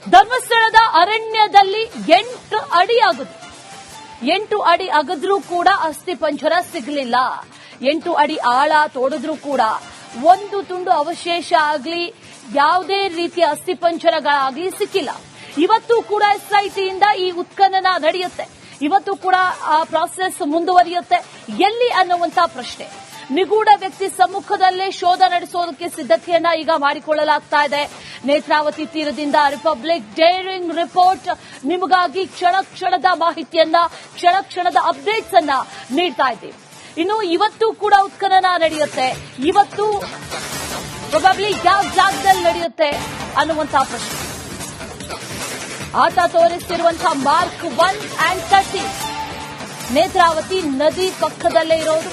ಧರ್ಮಸ್ಥಳದ ಅರಣ್ಯದಲ್ಲಿ 8 ಅಡಿ ಅಗದು 8 ಅಡಿ ಅಗದ್ರೂ ಕೂಡ ಅಸ್ಥಿಪಂಜರ ಸಿಗಲಿಲ್ಲ. 8 ಅಡಿ ಆಳ ತೋಡಿದ್ರೂ ಕೂಡ ಒಂದು ತುಂಡು ಅವಶೇಷ ಆಗಲಿ ಯಾವುದೇ ರೀತಿಯ ಅಸ್ಥಿಪಂಜರಗಳಾಗಲಿ ಸಿಕ್ಕಿಲ್ಲ. ಇವತ್ತು ಕೂಡ ಎಸ್ಐಟಿಯಿಂದ ಈ ಉತ್ಖನನ ನಡೆಯುತ್ತೆ. ಇವತ್ತು ಕೂಡ ಆ ಪ್ರಾಸೆಸ್ ಮುಂದುವರಿಯುತ್ತೆ. ಎಲ್ಲಿ ಅನ್ನುವಂತ ಪ್ರಶ್ನೆ. ನಿಗೂಢ ವ್ಯಕ್ತಿ ಸಮ್ಮುಖದಲ್ಲೇ ಶೋಧ ನಡೆಸೋದಕ್ಕೆ ಸಿದ್ಧತೆಯನ್ನ ಈಗ ಮಾಡಿಕೊಳ್ಳಲಾಗ್ತಾ ಇದೆ. ನೇತ್ರಾವತಿ ತೀರದಿಂದ ರಿಪಬ್ಲಿಕ್ ಡೇರಿಂಗ್ ರಿಪೋರ್ಟ್ ನಿಮಗಾಗಿ ಕ್ಷಣ ಕ್ಷಣದ ಮಾಹಿತಿಯನ್ನ, ಕ್ಷಣ ಕ್ಷಣದ ಅಪ್ಡೇಟ್ಸ್ ಅನ್ನ ನೀಡ್ತಾ ಇದ್ದೀವಿ. ಇನ್ನು ಇವತ್ತು ಕೂಡ ಉತ್ಖನನ ನಡೆಯುತ್ತೆ. ಇವತ್ತು ಪ್ರೊಬಬ್ಲಿ ಯಾವ ಜಾಗದಲ್ಲಿ ನಡೆಯುತ್ತೆ ಅನ್ನುವಂತಹ ಪ್ರಶ್ನೆ. ಆತ ತೋರಿಸ್ತಿರುವಂತಹ ಮಾರ್ಕ್ 1 and 30 ನೇತ್ರಾವತಿ ನದಿ ಪಕ್ಕದಲ್ಲೇ ಇರೋದು,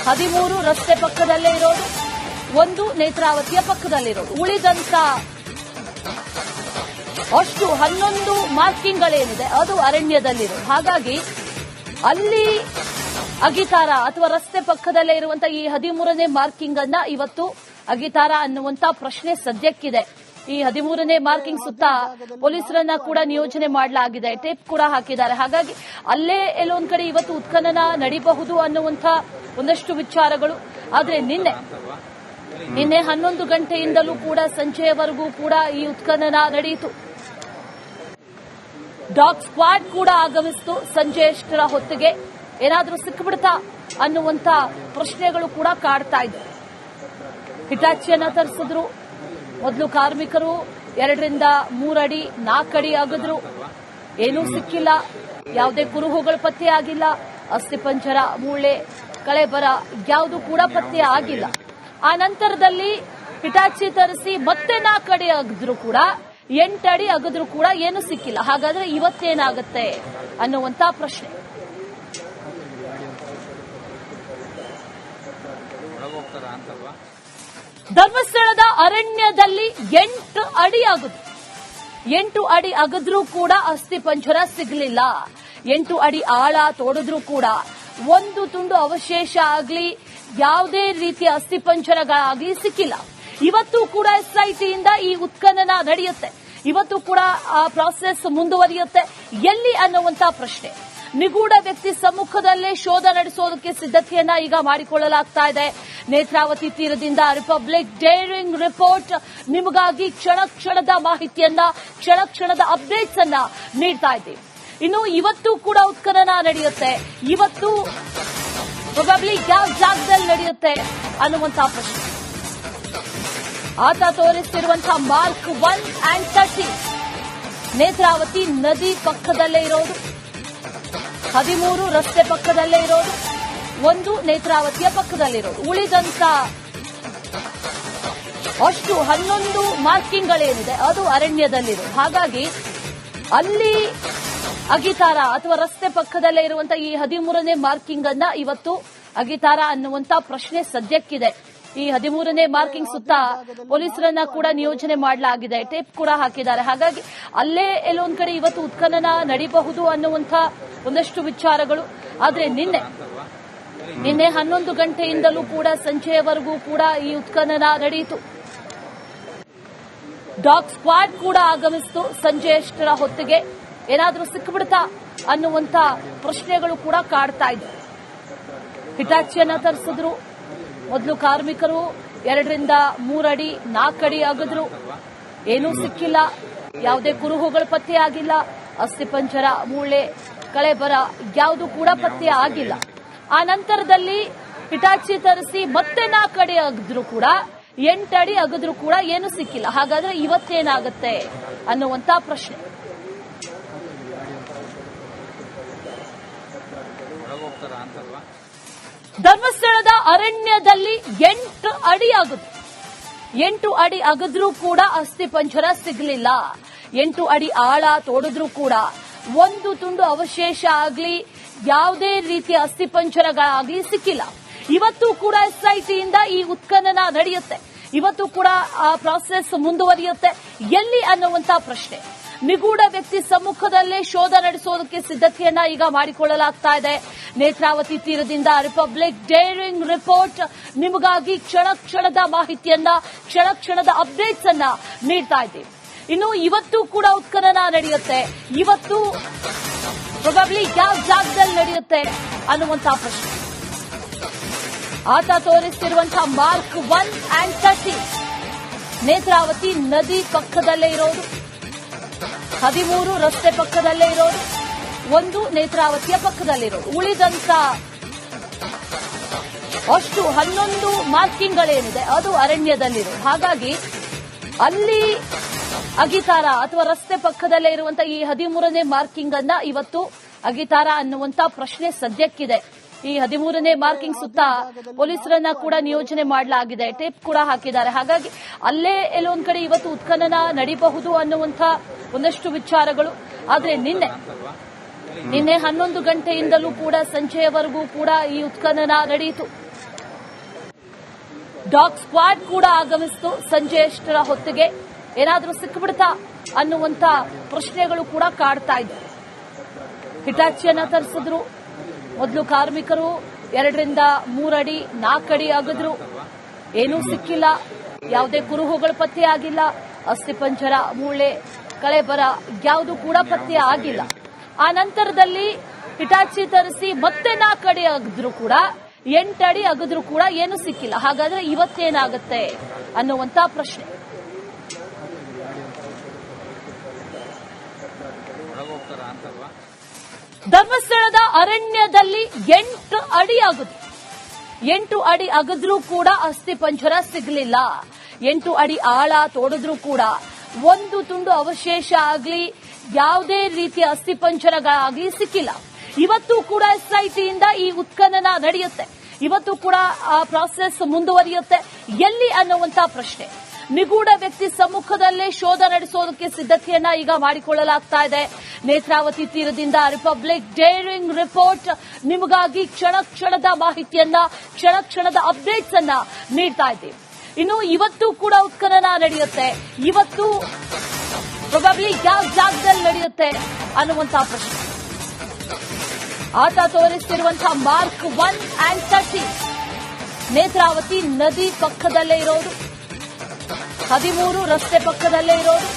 13 ರಸ್ತೆ ಪಕ್ಕದಲ್ಲೇ ಇರೋದು, 1 ನೇತ್ರಾವತಿಯ ಪಕ್ಕದಲ್ಲಿರೋದು. ಉಳಿದಂತ ಅಷ್ಟು 11 ಮಾರ್ಕಿಂಗ್ಗಳೇನಿದೆ ಅದು ಅರಣ್ಯದಲ್ಲಿರೋದು. ಹಾಗಾಗಿ ಅಲ್ಲಿ ಅಗಿತಾರ ಅಥವಾ ರಸ್ತೆ ಪಕ್ಕದಲ್ಲೇ ಇರುವಂತಹ ಈ 13ನೇ ಮಾರ್ಕಿಂಗ್ ಅನ್ನ ಇವತ್ತು ಅಗಿತಾರ ಅನ್ನುವಂತ ಪ್ರಶ್ನೆ ಸದ್ಯಕ್ಕಿದೆ. ಈ 13ನೇ ಮಾರ್ಕಿಂಗ್ ಸುತ್ತ ಪೊಲೀಸರನ್ನ ಕೂಡ ನಿಯೋಜನೆ ಮಾಡಲಾಗಿದೆ. ಟೇಪ್ ಕೂಡ ಹಾಕಿದ್ದಾರೆ. ಹಾಗಾಗಿ ಅಲ್ಲೇ ಎಲ್ಲೊಂದ್ ಕಡೆ ಇವತ್ತು ಉತ್ಖನನ ನಡೀಬಹುದು ಅನ್ನುವಂತ ಒಂದಷ್ಟು ವಿಚಾರಗಳು. ಆದ್ರೆ ನಿನ್ನೆ 11 ಗಂಟೆಯಿಂದಲೂ ಕೂಡ ಸಂಜೆಯವರೆಗೂ ಕೂಡ ಈ ಉತ್ಖನನ ನಡೆಯಿತು. ಡಾಗ್ ಸ್ಕ್ವಾಡ್ ಕೂಡ ಆಗಮಿಸಿತು. ಸಂಜೆ ಅಷ್ಟರ ಹೊತ್ತಿಗೆ ಏನಾದರೂ ಸಿಕ್ಕಿಬಿಡ್ತಾ ಅನ್ನುವಂತ ಪ್ರಶ್ನೆಗಳು ಕೂಡ ಕಾಡ್ತಾ ಇದ್ವು. ಹಿಟಾಚಿಯನ್ನ ತರಿಸಿದ್ರು. ಮೊದಲು ಕಾರ್ಮಿಕರು 2 ರಿಂದ 3 ಅಡಿ 4 ಅಡಿ ಅಗದ್ರು. ಏನೂ ಸಿಕ್ಕಿಲ್ಲ. ಯಾವುದೇ ಕುರುಹುಗಳು ಪತ್ತೆ ಆಗಿಲ್ಲ. ಅಸ್ಥಿಪಂಜರ, ಮೂಳೆ, ಕಳೆಬರ ಯಾವುದು ಕೂಡ ಪತ್ತೆ ಆಗಿಲ್ಲ. ಆ ನಂತರದಲ್ಲಿ ಹಿಟಾಚಿ ತರಿಸಿ ಮತ್ತೆ 4 ಅಡಿ ಅಗದ್ರು ಕೂಡ, 8 ಅಡಿ ಅಗದ್ರು ಕೂಡ ಏನು ಸಿಕ್ಕಿಲ್ಲ. ಹಾಗಾದ್ರೆ ಇವತ್ತೇನಾಗುತ್ತೆ ಅನ್ನುವಂತ ಪ್ರಶ್ನೆ. ಧರ್ಮಸ್ಥಳದ ಅರಣ್ಯದಲ್ಲಿ 8 ಅಡಿ ಅಗದು 8 ಅಡಿ ಅಗದ್ರೂ ಕೂಡ ಅಸ್ಥಿಪಂಜರ ಸಿಗಲಿಲ್ಲ. 8 ಅಡಿ ಆಳ ತೋಡಿದ್ರೂ ಕೂಡ ಒಂದು ತುಂಡು ಅವಶೇಷ ಆಗಲಿ ಯಾವುದೇ ರೀತಿಯ ಅಸ್ಥಿಪಂಜರಗಳಾಗಲಿ ಸಿಕ್ಕಿಲ್ಲ. ಇವತ್ತು ಕೂಡ ಎಸ್ಐಟಿಯಿಂದ ಈ ಉತ್ಖನನ ನಡೆಯುತ್ತೆ. ಇವತ್ತು ಕೂಡ ಆ ಪ್ರಾಸೆಸ್ ಮುಂದುವರಿಯುತ್ತೆ. ಎಲ್ಲಿ ಅನ್ನುವಂತ ಪ್ರಶ್ನೆ. ನಿಗೂಢ ವ್ಯಕ್ತಿ ಸಮ್ಮುಖದಲ್ಲೇ ಶೋಧ ನಡೆಸೋದಕ್ಕೆ ಸಿದ್ಧತೆಯನ್ನ ಈಗ ಮಾಡಿಕೊಳ್ಳಲಾಗ್ತಾ ಇದೆ. ನೇತ್ರಾವತಿ ತೀರದಿಂದ ರಿಪಬ್ಲಿಕ್ ಡೇರಿಂಗ್ ರಿಪೋರ್ಟ್ ನಿಮಗಾಗಿ ಕ್ಷಣ ಕ್ಷಣದ ಮಾಹಿತಿಯನ್ನ, ಕ್ಷಣ ಕ್ಷಣದ ಅಪ್ಡೇಟ್ಸ್ ಅನ್ನ ನೀಡ್ತಾ ಇದ್ದೀವಿ. ಇನ್ನು ಇವತ್ತು ಕೂಡ ಉತ್ಖನನ ನಡೆಯುತ್ತೆ. ಇವತ್ತು ಪ್ರೊಬಬ್ಲಿ ಯಾವ ಜಾಗದಲ್ಲಿ ನಡೆಯುತ್ತೆ ಅನ್ನುವಂತಹ ಪ್ರಶ್ನೆ. ಆತ ತೋರಿಸ್ತಿರುವಂತಹ ಮಾರ್ಕ್ 1 and 30 ನೇತ್ರಾವತಿ ನದಿ ಪಕ್ಕದಲ್ಲೇ ಇರೋದು, 13 ರಸ್ತೆ ಪಕ್ಕದಲ್ಲೇ ಇರೋದು, 1 ನೇತ್ರಾವತಿಯ ಪಕ್ಕದಲ್ಲಿರೋದು. ಉಳಿದಂತ ಅಷ್ಟು 11 ಮಾರ್ಕಿಂಗ್ಗಳೇನಿದೆ ಅದು ಅರಣ್ಯದಲ್ಲಿರೋದು. ಹಾಗಾಗಿ ಅಲ್ಲಿ ಅಗಿತಾರ ಅಥವಾ ರಸ್ತೆ ಪಕ್ಕದಲ್ಲೇ ಇರುವಂತಹ ಈ 13ನೇ ಮಾರ್ಕಿಂಗ್ ಅನ್ನ ಇವತ್ತು ಅಗಿತಾರ ಅನ್ನುವಂತ ಪ್ರಶ್ನೆ ಸದ್ಯಕ್ಕಿದೆ. ಈ 13ನೇ ಮಾರ್ಕಿಂಗ್ ಸುತ್ತ ಪೊಲೀಸರನ್ನ ಕೂಡ ನಿಯೋಜನೆ ಮಾಡಲಾಗಿದೆ. ಟೇಪ್ ಕೂಡ ಹಾಕಿದ್ದಾರೆ. ಹಾಗಾಗಿ ಅಲ್ಲೇ ಎಲ್ಲೊಂದ್ ಕಡೆ ಇವತ್ತು ಉತ್ಖನನ ನಡೀಬಹುದು ಅನ್ನುವಂತ ಒಂದಷ್ಟು ವಿಚಾರಗಳು. ಆದ್ರೆ ನಿನ್ನೆ 11 ಗಂಟೆಯಿಂದಲೂ ಕೂಡ ಸಂಜೆಯವರೆಗೂ ಕೂಡ ಈ ಉತ್ಖನನ ನಡೆಯಿತು. ಡಾಗ್ ಸ್ಕ್ವಾಡ್ ಕೂಡ ಆಗಮಿಸಿತು. ಸಂಜೆ ಅಷ್ಟರ ಹೊತ್ತಿಗೆ ಏನಾದರೂ ಸಿಕ್ಕಿಬಿಡ್ತಾ ಅನ್ನುವಂತ ಪ್ರಶ್ನೆಗಳು ಕೂಡ ಕಾಡ್ತಾ ಇದ್ವು. ಹಿಟಾಚಿಯನ್ನ ತರಿಸಿದ್ರು. ಮೊದಲು ಕಾರ್ಮಿಕರು 2 ರಿಂದ 3 ಅಡಿ 4 ಅಡಿ ಅಗದ್ರು. ಏನೂ ಸಿಕ್ಕಿಲ್ಲ. ಯಾವುದೇ ಕುರುಹುಗಳು ಪತ್ತೆ ಆಗಿಲ್ಲ. ಅಸ್ಥಿಪಂಜರ, ಮೂಳೆ, ಕಳೆಬರ ಯಾವುದು ಕೂಡ ಪತ್ತೆ ಆಗಿಲ್ಲ. ಆ ನಂತರದಲ್ಲಿ ಹಿಟಾಚಿ ತರಿಸಿ ಮತ್ತೆ 4 ಅಡಿ ಅಗದ್ರು ಕೂಡ, 8 ಅಡಿ ಅಗದ್ರು ಕೂಡ ಏನು ಸಿಕ್ಕಿಲ್ಲ. ಹಾಗಾದ್ರೆ ಇವತ್ತೇನಾಗುತ್ತೆ ಅನ್ನುವಂತ ಪ್ರಶ್ನೆ. ಧರ್ಮಸ್ಥಳದ ಅರಣ್ಯದಲ್ಲಿ 8 ಅಡಿ ಅಗದು 8 ಅಡಿ ಅಗದ್ರೂ ಕೂಡ ಅಸ್ಥಿಪಂಜರ ಸಿಗಲಿಲ್ಲ. 8 ಅಡಿ ಆಳ ತೋಡಿದ್ರೂ ಕೂಡ ಒಂದು ತುಂಡು ಅವಶೇಷ ಆಗಲಿ ಯಾವುದೇ ರೀತಿಯ ಅಸ್ಥಿಪಂಜರಗಳಾಗಲಿ ಸಿಕ್ಕಿಲ್ಲ. ಇವತ್ತು ಕೂಡ ಎಸ್ಐಟಿಯಿಂದ ಈ ಉತ್ಖನನ ನಡೆಯುತ್ತೆ. ಇವತ್ತು ಕೂಡ ಆ ಪ್ರಾಸೆಸ್ ಮುಂದುವರಿಯುತ್ತೆ. ಎಲ್ಲಿ ಅನ್ನುವಂತ ಪ್ರಶ್ನೆ. ನಿಗೂಢ ವ್ಯಕ್ತಿ ಸಮ್ಮುಖದಲ್ಲೇ ಶೋಧ ನಡೆಸೋದಕ್ಕೆ ಸಿದ್ಧತೆಯನ್ನ ಈಗ ಮಾಡಿಕೊಳ್ಳಲಾಗ್ತಾ ಇದೆ. ನೇತ್ರಾವತಿ ತೀರದಿಂದ ರಿಪಬ್ಲಿಕ್ ಡೇರಿಂಗ್ ರಿಪೋರ್ಟ್ ನಿಮಗಾಗಿ ಕ್ಷಣ ಕ್ಷಣದ ಮಾಹಿತಿಯನ್ನ, ಕ್ಷಣ ಕ್ಷಣದ ಅಪ್ಡೇಟ್ಸ್ ಅನ್ನ ನೀಡ್ತಾ ಇದ್ದೀವಿ. ಇನ್ನು ಇವತ್ತು ಕೂಡ ಉತ್ಖನನ ನಡೆಯುತ್ತೆ. ಇವತ್ತು ಪ್ರೊಬಬ್ಲಿ ಯಾವ ಜಾಗದಲ್ಲಿ ನಡೆಯುತ್ತೆ ಅನ್ನುವಂತಹ ಪ್ರಶ್ನೆ. ಆತ ತೋರಿಸ್ತಿರುವಂತಹ ಮಾರ್ಕ್ 1 and 30 ನೇತ್ರಾವತಿ ನದಿ ಪಕ್ಕದಲ್ಲೇ ಇರೋದು, 13 ರಸ್ತೆ ಪಕ್ಕದಲ್ಲೇ ಇರೋದು, 1 ನೇತ್ರಾವತಿಯ ಪಕ್ಕದಲ್ಲಿರೋದು. ಉಳಿದಂತ ಅಷ್ಟು 11 ಮಾರ್ಕಿಂಗ್ಗಳೇನಿದೆ ಅದು ಅರಣ್ಯದಲ್ಲಿರೋದು. ಹಾಗಾಗಿ ಅಲ್ಲಿ ಅಗಿತಾರ ಅಥವಾ ರಸ್ತೆ ಪಕ್ಕದಲ್ಲೇ ಇರುವಂತಹ ಈ 13ನೇ ಮಾರ್ಕಿಂಗ್ ಅನ್ನ ಇವತ್ತು ಅಗಿತಾರ ಅನ್ನುವಂತ ಪ್ರಶ್ನೆ ಸದ್ಯಕ್ಕಿದೆ. ಈ 13ನೇ ಮಾರ್ಕಿಂಗ್ ಸುತ್ತ ಪೊಲೀಸರನ್ನ ಕೂಡ ನಿಯೋಜನೆ ಮಾಡಲಾಗಿದೆ, ಟೇಪ್ ಕೂಡ ಹಾಕಿದ್ದಾರೆ. ಹಾಗಾಗಿ ಅಲ್ಲೇ ಎಲ್ಲೊಂದ್ ಕಡೆ ಇವತ್ತು ಉತ್ಖನನ ನಡೀಬಹುದು ಅನ್ನುವಂತ ಒಂದಷ್ಟು ವಿಚಾರಗಳು. ಆದ್ರೆ ನಿನ್ನೆ 11 ಗಂಟೆಯಿಂದಲೂ ಕೂಡ ಸಂಜೆಯವರೆಗೂ ಕೂಡ ಈ ಉತ್ಖನನ ನಡೆಯಿತು. ಡಾಗ್ ಸ್ಕ್ವಾಡ್ ಕೂಡ ಆಗಮಿಸಿತು. ಸಂಜೆ ಅಷ್ಟರ ಹೊತ್ತಿಗೆ ಏನಾದರೂ ಸಿಕ್ಕಿಬಿಡ್ತಾ ಅನ್ನುವಂತ ಪ್ರಶ್ನೆಗಳು ಕೂಡ ಕಾಡ್ತಾ ಇದ್ವು. ಹಿಟಾಚಿಯನ್ನ ತರಿಸಿದ್ರು. ಮೊದಲು ಕಾರ್ಮಿಕರು 2 ರಿಂದ 3 ಅಡಿ 4 ಅಡಿ ಅಗದ್ರು, ಏನೂ ಸಿಕ್ಕಿಲ್ಲ. ಯಾವುದೇ ಕುರುಹುಗಳು ಪತ್ತೆ ಆಗಿಲ್ಲ. ಅಸ್ಥಿಪಂಜರ, ಮೂಳೆ, ಕಳೆಬರ ಯಾವುದು ಕೂಡ ಪತ್ತೆ ಆಗಿಲ್ಲ. ಆ ನಂತರದಲ್ಲಿ ಹಿಟಾಚಿ ತರಿಸಿ ಮತ್ತೆ 4 ಅಡಿ ಅಗದ್ರು ಕೂಡ, 8 ಅಡಿ ಅಗದ್ರು ಕೂಡ ಏನು ಸಿಕ್ಕಿಲ್ಲ. ಹಾಗಾದ್ರೆ ಇವತ್ತೇನಾಗುತ್ತೆ ಅನ್ನುವಂತ ಪ್ರಶ್ನೆ. ಧರ್ಮಸ್ಥಳದ ಅರಣ್ಯದಲ್ಲಿ 8 ಅಡಿ ಅಗದು, 8 ಅಡಿ ಅಗದ್ರೂ ಕೂಡ ಅಸ್ಥಿಪಂಜರ ಸಿಗಲಿಲ್ಲ. 8 ಅಡಿ ಆಳ ತೋಡಿದ್ರೂ ಕೂಡ ಒಂದು ತುಂಡು ಅವಶೇಷ ಆಗಲಿ, ಯಾವುದೇ ರೀತಿಯ ಅಸ್ಥಿಪಂಜರಗಳಾಗಲಿ ಸಿಕ್ಕಿಲ್ಲ. ಇವತ್ತು ಕೂಡ ಎಸ್ಐಟಿಯಿಂದ ಈ ಉತ್ಖನನ ನಡೆಯುತ್ತೆ. ಇವತ್ತು ಕೂಡ ಆ ಪ್ರಾಸೆಸ್ ಮುಂದುವರಿಯುತ್ತೆ. ಎಲ್ಲಿ ಅನ್ನುವಂತ ಪ್ರಶ್ನೆ. ನಿಗೂಢ ವ್ಯಕ್ತಿ ಸಮ್ಮುಖದಲ್ಲೇ ಶೋಧ ನಡೆಸೋದಕ್ಕೆ ಸಿದ್ಧತೆಯನ್ನ ಈಗ ಮಾಡಿಕೊಳ್ಳಲಾಗ್ತಾ ಇದೆ. ನೇತ್ರಾವತಿ ತೀರದಿಂದ ರಿಪಬ್ಲಿಕ್ ಡೇರಿಂಗ್ ರಿಪೋರ್ಟ್ ನಿಮಗಾಗಿ ಕ್ಷಣ ಕ್ಷಣದ ಮಾಹಿತಿಯನ್ನ, ಕ್ಷಣ ಕ್ಷಣದ ಅಪ್ಡೇಟ್ಸ್ ಅನ್ನ ನೀಡ್ತಾ ಇದ್ದೀವಿ. ಇನ್ನು ಇವತ್ತು ಕೂಡ ಉತ್ಖನನ ನಡೆಯುತ್ತೆ. ಇವತ್ತು ಪ್ರೊಬಬ್ಲಿ ಯಾವ ಜಾಗದಲ್ಲಿ ನಡೆಯುತ್ತೆ ಅನ್ನುವಂತ ಪ್ರಶ್ನೆ. ಆತ ತೋರಿಸ್ತಿರುವಂತಹ ಮಾರ್ಕ್ 1 and 30 ನೇತ್ರಾವತಿ ನದಿ ಪಕ್ಕದಲ್ಲೇ ಇರೋದು, 13 ರಸ್ತೆ ಪಕ್ಕದಲ್ಲೇ ಇರೋದು,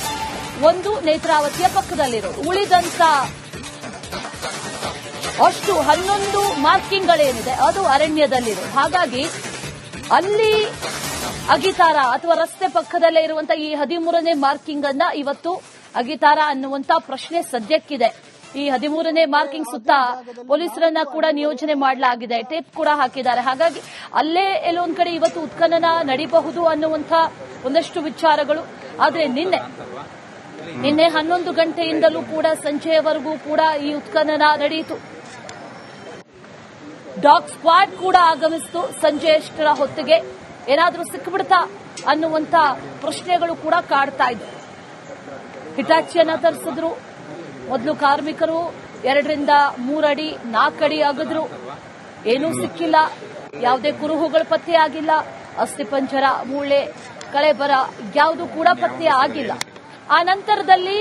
1 ನೇತ್ರಾವತಿಯ ಪಕ್ಕದಲ್ಲಿರೋದು. ಉಳಿದಂತ ಅಷ್ಟು 11 ಮಾರ್ಕಿಂಗ್ಗಳೇನಿದೆ ಅದು ಅರಣ್ಯದಲ್ಲಿರೋದು. ಹಾಗಾಗಿ ಅಲ್ಲಿ ಅಗಿತಾರ ಅಥವಾ ರಸ್ತೆ ಪಕ್ಕದಲ್ಲೇ ಇರುವಂತಹ ಈ 13ನೇ ಮಾರ್ಕಿಂಗ್ ಅನ್ನ ಇವತ್ತು ಅಗಿತಾರ ಅನ್ನುವಂತ ಪ್ರಶ್ನೆ ಸದ್ಯಕ್ಕಿದೆ. ಈ 13ನೇ ಮಾರ್ಕಿಂಗ್ ಸುತ್ತ ಪೊಲೀಸರನ್ನ ಕೂಡ ನಿಯೋಜನೆ ಮಾಡಲಾಗಿದೆ, ಟೇಪ್ ಕೂಡ ಹಾಕಿದ್ದಾರೆ. ಹಾಗಾಗಿ ಅಲ್ಲೇ ಎಲ್ಲೊಂದ್ ಕಡೆ ಇವತ್ತು ಉತ್ಖನನ ನಡೀಬಹುದು ಅನ್ನುವಂತ ಒಂದಷ್ಟು ವಿಚಾರಗಳು. ಆದ್ರೆ ನಿನ್ನೆ 11 ಗಂಟೆಯಿಂದಲೂ ಕೂಡ ಸಂಜೆಯವರೆಗೂ ಕೂಡ ಈ ಉತ್ಖನನ ನಡೆಯಿತು. ಡಾಗ್ ಸ್ಕ್ವಾಡ್ ಕೂಡ ಆಗಮಿಸಿತು. ಸಂಜೆ ಅಷ್ಟರ ಹೊತ್ತಿಗೆ ಏನಾದರೂ ಸಿಕ್ಕಿಬಿಡ್ತಾ ಅನ್ನುವಂತ ಪ್ರಶ್ನೆಗಳು ಕೂಡ ಕಾಡ್ತಾ ಇದ್ವು. ಹಿಟಾಚಿಯನ್ನ ತರಿಸಿದ್ರು. ಮೊದಲು ಕಾರ್ಮಿಕರು 2 ರಿಂದ 3 ಅಡಿ 4 ಅಡಿ ಅಗದ್ರು, ಏನೂ ಸಿಕ್ಕಿಲ್ಲ. ಯಾವುದೇ ಕುರುಹುಗಳು ಪತ್ತೆ ಆಗಿಲ್ಲ. ಅಸ್ಥಿಪಂಜರ, ಮೂಳೆ, ಕಳೆಬರ ಯಾವುದು ಕೂಡ ಪತ್ತೆ ಆಗಿಲ್ಲ. ಆ ನಂತರದಲ್ಲಿ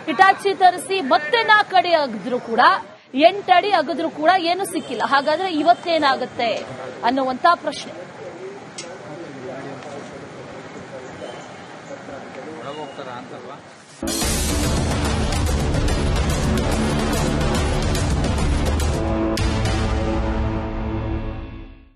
ಹಿಟಾಚಿ ತರಿಸಿ ಮತ್ತೆ 4 ಅಡಿ ಅಗದ್ರು ಕೂಡ, 8 ಅಡಿ ಅಗದ್ರು ಕೂಡ ಏನು ಸಿಕ್ಕಿಲ್ಲ. ಹಾಗಾದ್ರೆ ಇವತ್ತೇನಾಗುತ್ತೆ ಅನ್ನುವಂತ ಪ್ರಶ್ನೆ. ಹೋಗ್ತಾರ ಅಂತಲ್ವಾ?